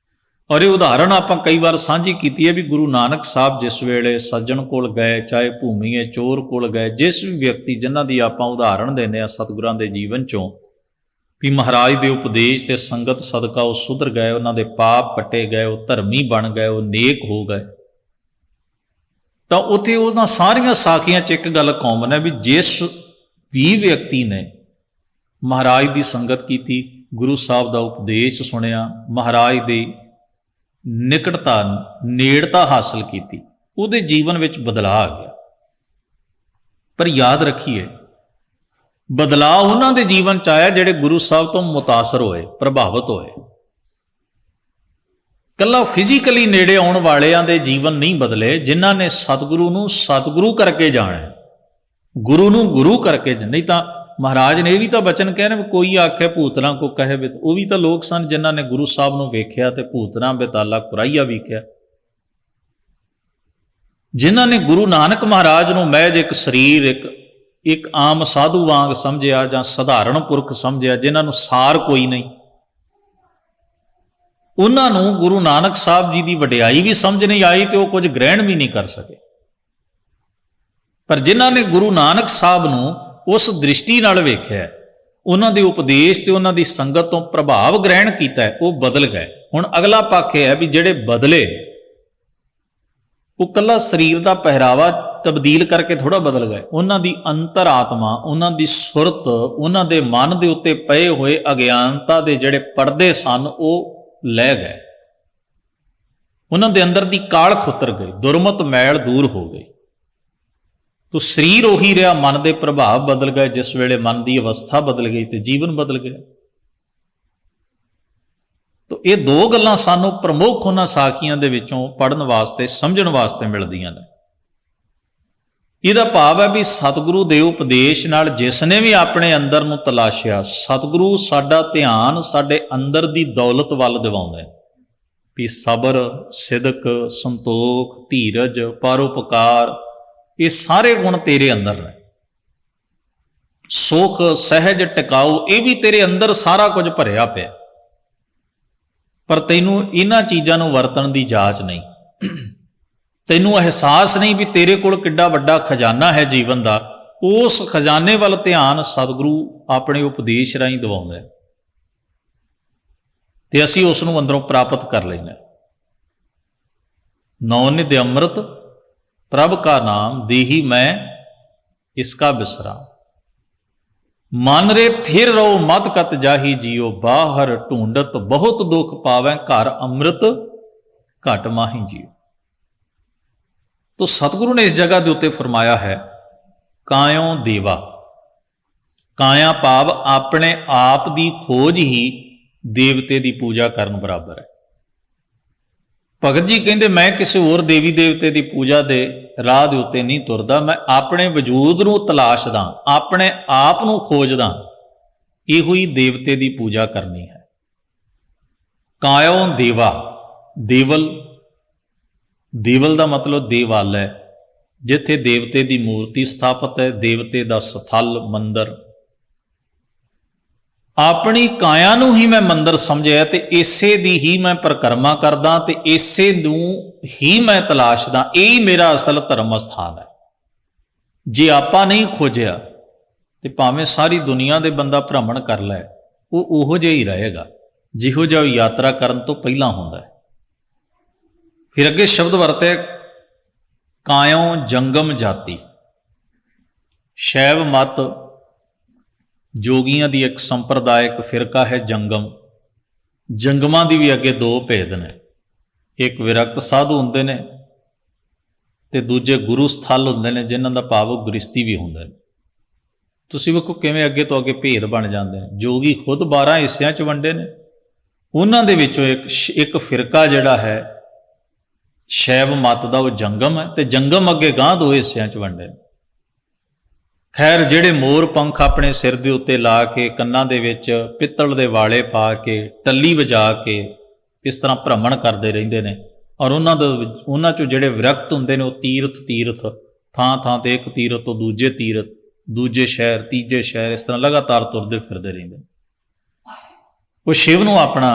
ਔਰ ਇਹ ਉਦਾਹਰਣ ਆਪਾਂ ਕਈ ਵਾਰ ਸਾਂਝੀ ਕੀਤੀ ਹੈ ਵੀ ਗੁਰੂ ਨਾਨਕ ਸਾਹਿਬ ਜਿਸ ਵੇਲੇ ਸੱਜਣ ਕੋਲ ਗਏ, ਚਾਹੇ ਭੂਮੀਏ ਚੋਰ ਕੋਲ ਗਏ, ਜਿਸ ਵੀ ਵਿਅਕਤੀ ਜਿਨ੍ਹਾਂ ਦੀ ਆਪਾਂ ਉਦਾਹਰਣ ਦਿੰਦੇ ਹਾਂ ਸਤਿਗੁਰਾਂ ਦੇ ਜੀਵਨ ਚੋਂ ਵੀ ਮਹਾਰਾਜ ਦੇ ਉਪਦੇਸ਼ ਤੇ ਸੰਗਤ ਸਦਕਾ ਉਹ ਸੁਧਰ ਗਏ, ਉਹਨਾਂ ਦੇ ਪਾਪ ਕੱਟੇ ਗਏ, ਉਹ ਧਰਮੀ ਬਣ ਗਏ, ਉਹ ਨੇਕ ਹੋ ਗਏ, ਤਾਂ ਉੱਥੇ ਉਹਨਾਂ ਸਾਰੀਆਂ ਸਾਖੀਆਂ 'ਚ ਇੱਕ ਗੱਲ ਕਾਮਨ ਹੈ ਵੀ ਜਿਸ ਵੀ ਵਿਅਕਤੀ ਨੇ ਮਹਾਰਾਜ ਦੀ ਸੰਗਤ ਕੀਤੀ, ਗੁਰੂ ਸਾਹਿਬ ਦਾ ਉਪਦੇਸ਼ ਸੁਣਿਆ, ਮਹਾਰਾਜ ਦੀ ਨਿਕਟਤਾ ਨੇੜਤਾ ਹਾਸਲ ਕੀਤੀ, ਉਹਦੇ ਜੀਵਨ ਵਿੱਚ ਬਦਲਾਅ ਆ ਗਿਆ। ਪਰ ਯਾਦ ਰੱਖੀਏ, ਬਦਲਾਅ ਉਹਨਾਂ ਦੇ ਜੀਵਨ 'ਚ ਆਇਆ ਜਿਹੜੇ ਗੁਰੂ ਸਾਹਿਬ ਤੋਂ ਮੁਤਾਸਰ ਹੋਏ, ਪ੍ਰਭਾਵਿਤ ਹੋਏ। ਕੱਲਾ ਫਿਜ਼ੀਕਲੀ ਨੇੜੇ ਆਉਣ ਵਾਲਿਆਂ ਦੇ ਜੀਵਨ ਨਹੀਂ ਬਦਲੇ, ਜਿਨ੍ਹਾਂ ਨੇ ਸਤਿਗੁਰੂ ਨੂੰ ਸਤਿਗੁਰੂ ਕਰਕੇ ਜਾਣਾ, ਗੁਰੂ ਨੂੰ ਗੁਰੂ ਕਰਕੇ। ਨਹੀਂ ਤਾਂ ਮਹਾਰਾਜ ਨੇ ਇਹ ਵੀ ਤਾਂ ਬਚਨ ਕਹੇ ਨੇ, ਕੋਈ ਆਖੇ ਭੂਤਨਾ ਕੋ ਕਹੇ ਬਿਤ, ਉਹ ਵੀ ਤਾਂ ਲੋਕ ਸਨ ਜਿਨ੍ਹਾਂ ਨੇ ਗੁਰੂ ਸਾਹਿਬ ਨੂੰ ਵੇਖਿਆ ਤੇ ਭੂਤਨਾ ਬੇਤਾਲਾ ਕੁਰਾਈਆ ਵੇਖਿਆ। ਜਿਨ੍ਹਾਂ ਨੇ ਗੁਰੂ ਨਾਨਕ ਮਹਾਰਾਜ ਨੂੰ ਮਹਿਜ ਇੱਕ ਸਰੀਰ, ਇੱਕ ਆਮ ਸਾਧੂ ਵਾਂਗ ਸਮਝਿਆ ਜਾਂ ਸਧਾਰਨ ਪੁਰਖ ਸਮਝਿਆ, ਜਿਨ੍ਹਾਂ ਨੂੰ ਸਾਰ ਕੋਈ ਨਹੀਂ, ਉਹਨਾਂ ਨੂੰ ਗੁਰੂ ਨਾਨਕ ਸਾਹਿਬ ਜੀ ਦੀ ਵਡਿਆਈ ਵੀ ਸਮਝ ਨਹੀਂ ਆਈ ਤੇ ਉਹ ਕੁਝ ਗ੍ਰਹਿਣ ਵੀ ਨਹੀਂ ਕਰ ਸਕੇ। ਪਰ ਜਿਨ੍ਹਾਂ ਨੇ ਗੁਰੂ ਨਾਨਕ ਸਾਹਿਬ ਨੂੰ ਉਸ ਦ੍ਰਿਸ਼ਟੀ ਨਾਲ ਵੇਖਿਆ, ਉਹਨਾਂ ਦੇ ਉਪਦੇਸ਼ ਤੇ ਉਹਨਾਂ ਦੀ ਸੰਗਤ ਤੋਂ ਪ੍ਰਭਾਵ ਗ੍ਰਹਿਣ ਕੀਤਾ, ਉਹ ਬਦਲ ਗਏ। ਹੁਣ ਅਗਲਾ ਪੱਖ ਇਹ ਹੈ ਵੀ ਜਿਹੜੇ ਬਦਲੇ, ਉਹ ਕੱਲਾ ਸਰੀਰ ਦਾ ਪਹਿਰਾਵਾ ਤਬਦੀਲ ਕਰਕੇ ਥੋੜਾ ਬਦਲ ਗਏ, ਉਹਨਾਂ ਦੀ ਅੰਤਰ-ਆਤਮਾ, ਉਹਨਾਂ ਦੀ ਸੁਰਤ, ਉਹਨਾਂ ਦੇ ਮਨ ਦੇ ਉੱਤੇ ਪਏ ਹੋਏ ਅਗਿਆਨਤਾ ਦੇ ਜਿਹੜੇ ਪਰਦੇ ਸਨ ਉਹ ਲੈ ਗਏ, ਉਹਨਾਂ ਦੇ ਅੰਦਰ ਦੀ ਕਾਲ ਖੁੱਤਰ ਗਈ, ਦੁਰਮਤ ਮੈਲ ਦੂਰ ਹੋ ਗਈ। ਤੋ ਸਰੀਰ ਉਹੀ ਰਿਹਾ, ਮਨ ਦੇ ਪ੍ਰਭਾਵ ਬਦਲ ਗਏ। ਜਿਸ ਵੇਲੇ ਮਨ ਦੀ ਅਵਸਥਾ ਬਦਲ ਗਈ ਤੇ ਜੀਵਨ ਬਦਲ ਗਿਆ। ਤੋ ਇਹ ਦੋ ਗੱਲਾਂ ਸਾਨੂੰ ਪ੍ਰਮੁੱਖ ਉਹਨਾਂ ਸਾਖੀਆਂ ਦੇ ਵਿੱਚੋਂ ਪੜ੍ਹਨ ਵਾਸਤੇ, ਸਮਝਣ ਵਾਸਤੇ ਮਿਲਦੀਆਂ ਨੇ। ਇਹਦਾ ਭਾਵ ਹੈ ਵੀ ਸਤਿਗੁਰੂ ਦੇ ਉਪਦੇਸ਼ ਨਾਲ ਜਿਸ ਨੇ ਵੀ ਆਪਣੇ ਅੰਦਰ ਨੂੰ ਤਲਾਸ਼ਿਆ, ਸਤਿਗੁਰੂ ਸਾਡਾ ਧਿਆਨ ਸਾਡੇ ਅੰਦਰ ਦੀ ਦੌਲਤ ਵੱਲ ਦਿਵਾਉਂਦੇ ਵੀ ਸਬਰ, ਸਿਦਕ, ਸੰਤੋਖ, ਧੀਰਜ, ਪਰਉਪਕਾਰ, ਇਹ ਸਾਰੇ ਗੁਣ ਤੇਰੇ ਅੰਦਰ ਨੇ। ਸੁਖ, ਸਹਿਜ, ਟਿਕਾਊ, ਇਹ ਵੀ ਤੇਰੇ ਅੰਦਰ ਸਾਰਾ ਕੁਝ ਭਰਿਆ ਪਿਆ, ਪਰ ਤੈਨੂੰ ਇਹਨਾਂ ਚੀਜ਼ਾਂ ਨੂੰ ਵਰਤਣ ਦੀ ਜਾਚ ਨਹੀਂ। ਤੈਨੂੰ ਅਹਿਸਾਸ ਨਹੀਂ ਵੀ ਤੇਰੇ ਕੋਲ ਕਿੱਡਾ ਵੱਡਾ ਖਜ਼ਾਨਾ ਹੈ ਜੀਵਨ ਦਾ। ਉਸ ਖਜ਼ਾਨੇ ਵੱਲ ਧਿਆਨ ਸਤਿਗੁਰੂ ਆਪਣੇ ਉਪਦੇਸ਼ ਰਾਹੀਂ ਦਿਵਾਉਂਦਾ ਤੇ ਅਸੀਂ ਉਸ ਨੂੰ ਅੰਦਰੋਂ ਪ੍ਰਾਪਤ ਕਰ ਲੈਂਦੇ। ਨੌ ਨਿਧ ਅੰਮ੍ਰਿਤ ਪ੍ਰਭ ਕਾ ਨਾਮ, ਦੇਹੀ ਮੈਂ ਇਸਕਾ ਬਿਸਰਾਮ। ਮਨ ਰੇ ਥਿਰ ਰਹੋ ਮਤ ਕਤ ਜਾਹੀ ਜੀਓ, ਬਾਹਰ ਢੂੰਡਤ ਬਹੁਤ ਦੁੱਖ ਪਾਵੈ, ਘਰ ਅੰਮ੍ਰਿਤ ਘਟ ਮਾਹੀ ਜੀਓ। ਤੋ ਸਤਿਗੁਰੂ ਨੇ ਇਸ ਜਗ੍ਹਾ ਦੇ ਉੱਤੇ ਫਰਮਾਇਆ ਹੈ, ਕਾਇਓ ਦੇਵਾ। ਕਾਇਆ ਭਾਵ ਆਪਣੇ ਆਪ ਦੀ ਖੋਜ ਹੀ ਦੇਵਤੇ ਦੀ ਪੂਜਾ ਕਰਨ ਬਰਾਬਰ ਹੈ। ਭਗਤ ਜੀ ਕਹਿੰਦੇ, ਮੈਂ ਕਿਸੇ ਹੋਰ ਦੇਵੀ ਦੇਵਤੇ ਦੀ ਪੂਜਾ ਦੇ ਰਾਹ ਦੇ ਉੱਤੇ ਨਹੀਂ ਤੁਰਦਾ, ਮੈਂ ਆਪਣੇ ਵਜੂਦ ਨੂੰ ਤਲਾਸ਼ਦਾ, ਆਪਣੇ ਆਪ ਨੂੰ ਖੋਜਦਾ, ਇਹੋ ਹੀ ਦੇਵਤੇ ਦੀ ਪੂਜਾ ਕਰਨੀ ਹੈ। ਕਾਇਓ ਦੇਵਾ। ਦੇਵਲ, ਦੇਵਲ ਦਾ ਮਤਲਬ ਦੇਵਾਲ ਹੈ, ਜਿੱਥੇ ਦੇਵਤੇ ਦੀ ਮੂਰਤੀ ਸਥਾਪਿਤ ਹੈ, ਦੇਵਤੇ ਦਾ ਸਥਲ, ਮੰਦਰ। ਆਪਣੀ ਕਾਇਆ ਨੂੰ ਹੀ ਮੈਂ ਮੰਦਰ ਸਮਝਿਆ ਤੇ ਇਸੇ ਦੀ ਹੀ ਮੈਂ ਪਰਿਕਰਮਾ ਕਰਦਾ ਤੇ ਇਸੇ ਨੂੰ ਹੀ ਮੈਂ ਤਲਾਸ਼ਦਾ। ਇਹ ਹੀ ਮੇਰਾ ਅਸਲ ਧਰਮ ਸਥਾਨ ਹੈ। ਜੇ ਆਪਾਂ ਨਹੀਂ ਖੋਜਿਆ ਤੇ ਭਾਵੇਂ ਸਾਰੀ ਦੁਨੀਆ ਦੇ ਬੰਦਾ ਭ੍ਰਮਣ ਕਰ ਲੈ, ਉਹ ਉਹੋ ਜਿਹਾ ਹੀ ਰਹੇਗਾ ਜਿਹੋ ਜਿਹਾ ਯਾਤਰਾ ਕਰਨ ਤੋਂ ਪਹਿਲਾਂ ਹੁੰਦਾ ਹੈ। ਫਿਰ ਅੱਗੇ ਸ਼ਬਦ ਵਰਤੇ, ਕਾਇਓ ਜੰਗਮ ਜਾਤੀ। ਸ਼ੈਵ ਮਤ ਜੋਗੀਆਂ ਦੀ ਇੱਕ ਸੰਪਰਦਾਇਕ ਫਿਰਕਾ ਹੈ ਜੰਗਮ। ਜੰਗਮਾਂ ਦੀ ਵੀ ਅੱਗੇ ਦੋ ਭੇਦ ਨੇ, ਇੱਕ ਵਿਰਕਤ ਸਾਧੂ ਹੁੰਦੇ ਨੇ ਤੇ ਦੂਜੇ ਗੁਰੂ ਸਥਲ ਹੁੰਦੇ ਨੇ, ਜਿਨ੍ਹਾਂ ਦਾ ਭਾਵ ਉਹ ਗ੍ਰਸਤੀ ਵੀ ਹੁੰਦੇ ਨੇ। ਤੁਸੀਂ ਵੇਖੋ ਕਿਵੇਂ ਅੱਗੇ ਤੋਂ ਅੱਗੇ ਭੇਦ ਬਣ ਜਾਂਦੇ ਨੇ। ਜੋਗੀ ਖੁਦ 12 ਹਿੱਸਿਆਂ 'ਚ ਵੰਡੇ ਨੇ, ਉਹਨਾਂ ਦੇ ਵਿੱਚੋਂ ਇੱਕ ਫਿਰਕਾ ਜਿਹੜਾ ਹੈ ਸ਼ੈਵ ਮਤ ਦਾ, ਉਹ ਜੰਗਮ ਹੈ, ਤੇ ਜੰਗਮ ਅੱਗੇ ਗਾਂਹ 2 ਹਿੱਸਿਆਂ 'ਚ ਵੰਡੇ ਨੇ। ਖੈਰ, ਜਿਹੜੇ ਮੋਰ ਪੰਖ ਆਪਣੇ ਸਿਰ ਦੇ ਉੱਤੇ ਲਾ ਕੇ, ਕੰਨਾਂ ਦੇ ਵਿੱਚ ਪਿੱਤਲ ਦੇ ਵਾਲੇ ਪਾ ਕੇ, ਟੱਲੀ ਵਜਾ ਕੇ ਇਸ ਤਰ੍ਹਾਂ ਭ੍ਰਮਣ ਕਰਦੇ ਰਹਿੰਦੇ ਨੇ, ਔਰ ਉਹਨਾਂ 'ਚੋਂ ਜਿਹੜੇ ਵਿਰਕਤ ਹੁੰਦੇ ਨੇ, ਉਹ ਤੀਰਥ ਥਾਂ ਥਾਂ ਤੇ, ਇੱਕ ਤੀਰਥ ਤੋਂ ਦੂਜੇ ਤੀਰਥ, ਦੂਜੇ ਸ਼ਹਿਰ, ਤੀਜੇ ਸ਼ਹਿਰ, ਇਸ ਤਰ੍ਹਾਂ ਲਗਾਤਾਰ ਤੁਰਦੇ ਫਿਰਦੇ ਰਹਿੰਦੇ ਨੇ। ਉਹ ਸ਼ਿਵ ਨੂੰ ਆਪਣਾ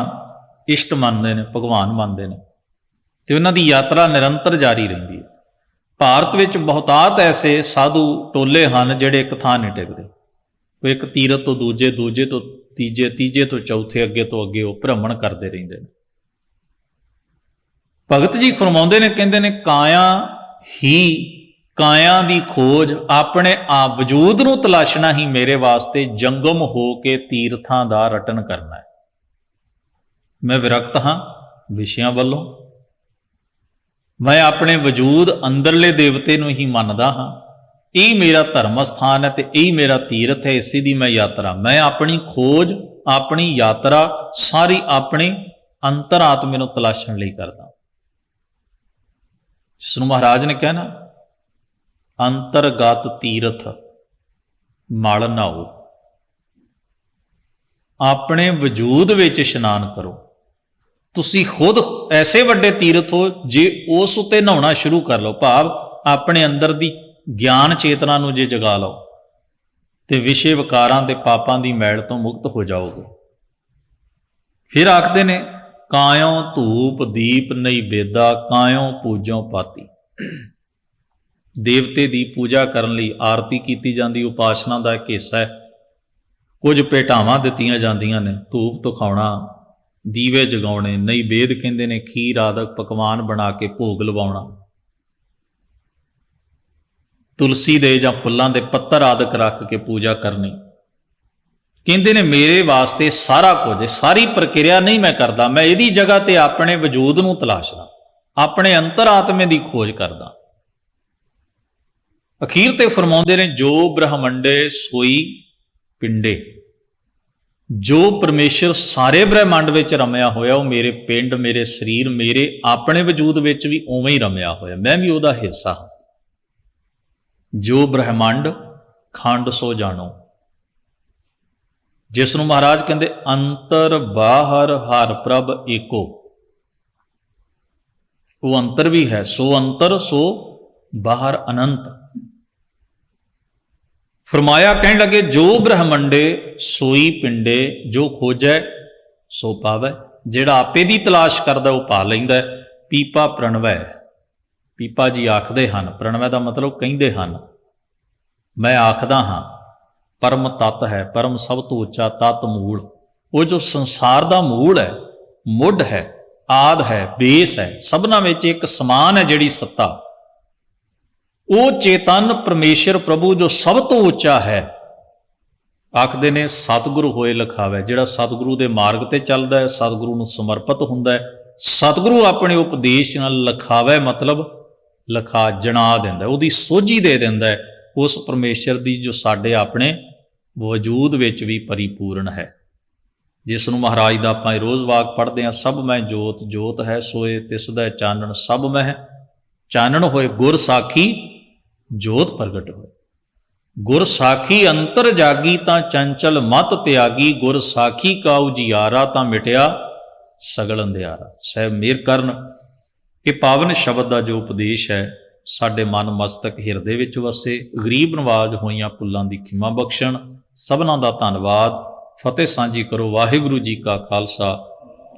ਇਸ਼ਟ ਮੰਨਦੇ ਨੇ, ਭਗਵਾਨ ਮੰਨਦੇ ਨੇ, ਤੇ ਉਹਨਾਂ ਦੀ ਯਾਤਰਾ ਨਿਰੰਤਰ ਜਾਰੀ ਰਹਿੰਦੀ ਹੈ। ਭਾਰਤ ਵਿੱਚ ਬਹੁਤਾਤ ਐਸੇ ਸਾਧੂ ਟੋਲੇ ਹਨ ਜਿਹੜੇ ਇੱਕ ਥਾਂ ਨਹੀਂ ਟਿਕਦੇ। ਉਹ ਇੱਕ ਤੀਰਥ ਤੋਂ ਦੂਜੇ, ਦੂਜੇ ਤੋਂ ਤੀਜੇ, ਤੀਜੇ ਤੋਂ ਚੌਥੇ, ਅੱਗੇ ਤੋਂ ਅੱਗੇ ਉਹ ਭ੍ਰਮਣ ਕਰਦੇ ਰਹਿੰਦੇ ਨੇ। ਭਗਤ ਜੀ ਫਰਮਾਉਂਦੇ ਨੇ, ਕਹਿੰਦੇ ਨੇ, ਕਾਇਆ ਦੀ ਖੋਜ, ਆਪਣੇ ਆਪ ਵਜੂਦ ਨੂੰ ਤਲਾਸ਼ਣਾ ਹੀ ਮੇਰੇ ਵਾਸਤੇ ਜੰਗਮ ਹੋ ਕੇ ਤੀਰਥਾਂ ਦਾ ਰਟਨ ਕਰਨਾ ਹੈ। ਮੈਂ ਵਿਰਕਤ ਹਾਂ ਵਿਸ਼ਿਆਂ ਵੱਲੋਂ, ਮੈਂ ਆਪਣੇ ਵਜੂਦ ਅੰਦਰਲੇ ਦੇਵਤੇ ਨੂੰ ਹੀ ਮੰਨਦਾ ਹਾਂ। ਇਹ ਮੇਰਾ ਧਰਮ ਸਥਾਨ ਹੈ ਤੇ ਇਹ ਮੇਰਾ ਤੀਰਥ ਹੈ, ਇਸੇ ਦੀ ਮੈਂ ਯਾਤਰਾ, ਮੈਂ ਆਪਣੀ ਖੋਜ, ਆਪਣੀ ਯਾਤਰਾ ਸਾਰੀ ਆਪਣੇ ਅੰਤਰਾਤਮੇ ਨੂੰ ਤਲਾਸ਼ਣ ਲਈ ਕਰਦਾ। ਜਿਸ ਨੂੰ ਮਹਾਰਾਜ ਨੇ ਕਿਹਾ ਨਾ, ਅੰਤਰਗਤ ਤੀਰਥ ਮਲ ਨਾਓ, ਆਪਣੇ ਵਜੂਦ ਵਿੱਚ ਇਸ਼ਨਾਨ ਕਰੋ। ਤੁਸੀਂ ਖੁਦ ਐਸੇ ਵੱਡੇ ਤੀਰਥ ਹੋ, ਜੇ ਉਸ ਉੱਤੇ ਨਹਾਉਣਾ ਸ਼ੁਰੂ ਕਰ ਲਓ, ਭਾਵ ਆਪਣੇ ਅੰਦਰ ਦੀ ਗਿਆਨ ਚੇਤਨਾ ਨੂੰ ਜੇ ਜਗਾ ਲਓ, ਤੇ ਵਿਸ਼ੇ ਵਿਕਾਰਾਂ ਤੇ ਪਾਪਾਂ ਦੀ ਮੈਲ ਤੋਂ ਮੁਕਤ ਹੋ ਜਾਓਗੇ। ਫਿਰ ਆਖਦੇ ਨੇ, ਕਾਇਓ ਧੂਪ ਦੀਪ ਨੈਵੇਦਾ, ਕਾਇਓ ਪੂਜੋ ਪਾਤੀ। ਦੇਵਤੇ ਦੀ ਪੂਜਾ ਕਰਨ ਲਈ ਆਰਤੀ ਕੀਤੀ ਜਾਂਦੀ, ਉਪਾਸਨਾ ਦਾ ਇੱਕ ਹਿੱਸਾ ਹੈ। ਕੁਝ ਭੇਟਾਵਾਂ ਦਿੱਤੀਆਂ ਜਾਂਦੀਆਂ ਨੇ, ਧੂਪ ਦਿਖਾਉਣਾ, ਦੀਵੇ ਜਗਾਉਣੇ, ਨੈਵੇਦ ਕਹਿੰਦੇ ਨੇ ਖੀਰ ਆਦਿਕ ਪਕਵਾਨ ਬਣਾ ਕੇ ਭੋਗ ਲਵਾਉਣਾ, ਤੁਲਸੀ ਦੇ ਜਾਂ ਫੁੱਲਾਂ ਦੇ ਪੱਤਰ ਆਦਿਕ ਰੱਖ ਕੇ ਪੂਜਾ ਕਰਨੀ। ਕਹਿੰਦੇ ਨੇ ਮੇਰੇ ਵਾਸਤੇ ਸਾਰਾ ਕੁਝ, ਸਾਰੀ ਪ੍ਰਕਿਰਿਆ ਨਹੀਂ ਮੈਂ ਕਰਦਾ, ਮੈਂ ਇਹਦੀ ਜਗ੍ਹਾ ਤੇ ਆਪਣੇ ਵਜੂਦ ਨੂੰ ਤਲਾਸ਼ਦਾ, ਆਪਣੇ ਅੰਤਰਾਤਮੇ ਦੀ ਖੋਜ ਕਰਦਾ। ਅਖੀਰ ਤੇ ਫਰਮਾਉਂਦੇ ਨੇ, ਜੋ ਬ੍ਰਹਮੰਡੇ ਸੋਈ ਪਿੰਡੇ, ਜੋ ਪਰਮੇਸ਼ਰ ਸਾਰੇ ਬ੍ਰਹਿਮੰਡ ਵਿੱਚ ਰਮਿਆ ਹੋਇਆ, ਉਹ ਮੇਰੇ ਪਿੰਡ, ਮੇਰੇ ਸਰੀਰ, ਮੇਰੇ ਆਪਣੇ ਵਜੂਦ ਵਿੱਚ ਵੀ ਉਵੇਂ ਹੀ ਰਮਿਆ ਹੋਇਆ, ਮੈਂ ਵੀ ਉਹਦਾ ਹਿੱਸਾ ਹਾਂ। ਜੋ ਬ੍ਰਹਿਮੰਡ ਖੰਡ ਸੋ ਜਾਣੋ, ਜਿਸ ਨੂੰ ਮਹਾਰਾਜ ਕਹਿੰਦੇ ਅੰਤਰ ਬਾਹਰ ਹਰ ਪ੍ਰਭ ਏਕੋ, ਉਹ ਅੰਤਰ ਵੀ ਹੈ, ਸੋ ਅੰਤਰ ਸੋ ਬਾਹਰ ਅਨੰਤ। ਫਰਮਾਇਆ, ਕਹਿਣ ਲੱਗੇ, ਜੋ ਬ੍ਰਹਮੰਡੇ ਸੋਈ ਪਿੰਡੇ, ਜੋ ਖੋਜੈ ਸੋ ਪਾਵੈ। ਜਿਹੜਾ ਆਪੇ ਦੀ ਤਲਾਸ਼ ਕਰਦਾ ਉਹ ਪਾ ਲੈਂਦਾ। ਪੀਪਾ ਪ੍ਰਣਵੈ, ਪੀਪਾ ਜੀ ਆਖਦੇ ਹਨ, ਪ੍ਰਣਵੈ ਦਾ ਮਤਲਬ ਕਹਿੰਦੇ ਹਨ। ਮੈਂ ਆਖਦਾ ਹਾਂ, ਪਰਮ ਤੱਤ ਹੈ, ਪਰਮ ਸਭ ਤੋਂ ਉੱਚਾ ਤੱਤ ਮੂਲ, ਉਹ ਜੋ ਸੰਸਾਰ ਦਾ ਮੂਲ ਹੈ, ਮੁੱਢ ਹੈ, ਆਦ ਹੈ, ਬੇਸ ਹੈ, ਸਭਨਾਂ ਵਿੱਚ ਇੱਕ ਸਮਾਨ ਹੈ ਜਿਹੜੀ ਸੱਤਾ, ਉਹ ਚੇਤਨ ਪਰਮੇਸ਼ਰ ਪ੍ਰਭੂ ਜੋ ਸਭ ਤੋਂ ਉੱਚਾ ਹੈ। ਆਖਦੇ ਨੇ ਸਤਿਗੁਰੂ ਹੋਏ ਲਖਾਵੇ, ਜਿਹੜਾ ਸਤਿਗੁਰੂ ਦੇ ਮਾਰਗ ਤੇ ਚੱਲਦਾ ਹੈ, ਸਤਿਗੁਰੂ ਨੂੰ ਸਮਰਪਿਤ ਹੁੰਦਾ ਹੈ, ਸਤਿਗੁਰੂ ਆਪਣੇ ਉਪਦੇਸ਼ ਨਾਲ ਲਖਾਵੇ, ਮਤਲਬ ਲਖਾ ਜਣਾ ਦਿੰਦਾ, ਉਹਦੀ ਸੋਝੀ ਦੇ ਦਿੰਦਾ ਹੈ ਉਸ ਪਰਮੇਸ਼ਰ ਦੀ ਜੋ ਸਾਡੇ ਆਪਣੇ ਵਜੂਦ ਵਿੱਚ ਵੀ ਪਰਿਪੂਰਨ ਹੈ। ਜਿਸ ਨੂੰ ਮਹਾਰਾਜ ਦਾ ਆਪਾਂ ਰੋਜ਼ ਵਾਕ ਪੜ੍ਹਦੇ ਹਾਂ, ਸਭ ਮੈਂ ਜੋਤ, ਜੋਤ ਹੈ ਸੋਏ ਤਿਸ ਦਾ ਚਾਨਣ, ਸਭ ਮੈਂ ਚਾਨਣ ਹੋਏ, ਗੁਰ ਸਾਖੀ ਜੋਤ ਪ੍ਰਗਟ ਹੋਏ। ਗੁਰ ਸਾਖੀ ਅੰਤਰ ਜਾਗੀ ਤਾਂ ਚੰਚਲ ਮਤ ਤਿਆਗੀ, ਗੁਰ ਸਾਖੀ ਕਾ ਉਜਿਆਰਾ ਤਾਂ ਮਿਟਿਆ ਸਗਲ ਅੰਧਿਆਰਾ। ਸਹਿਬ ਮਿਹਰ ਕਰਨ, ਇਹ ਪਾਵਨ ਸ਼ਬਦ ਦਾ ਜੋ ਉਪਦੇਸ਼ ਹੈ ਸਾਡੇ ਮਨ ਮਸਤਕ ਹਿਰਦੇ ਵਿੱਚ ਵਸੇ। ਗਰੀਬ ਨਵਾਜ ਹੋਈਆਂ ਭੁੱਲਾਂ ਦੀ ਖਿਮਾ ਬਖਸ਼ਣ। ਸਭਨਾਂ ਦਾ ਧੰਨਵਾਦ। ਫਤਿਹ ਸਾਂਝੀ ਕਰੋ। ਵਾਹਿਗੁਰੂ ਜੀ ਕਾ ਖਾਲਸਾ,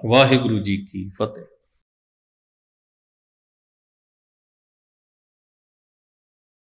ਵਾਹਿਗੁਰੂ ਜੀ ਕੀ ਫਤਿਹ।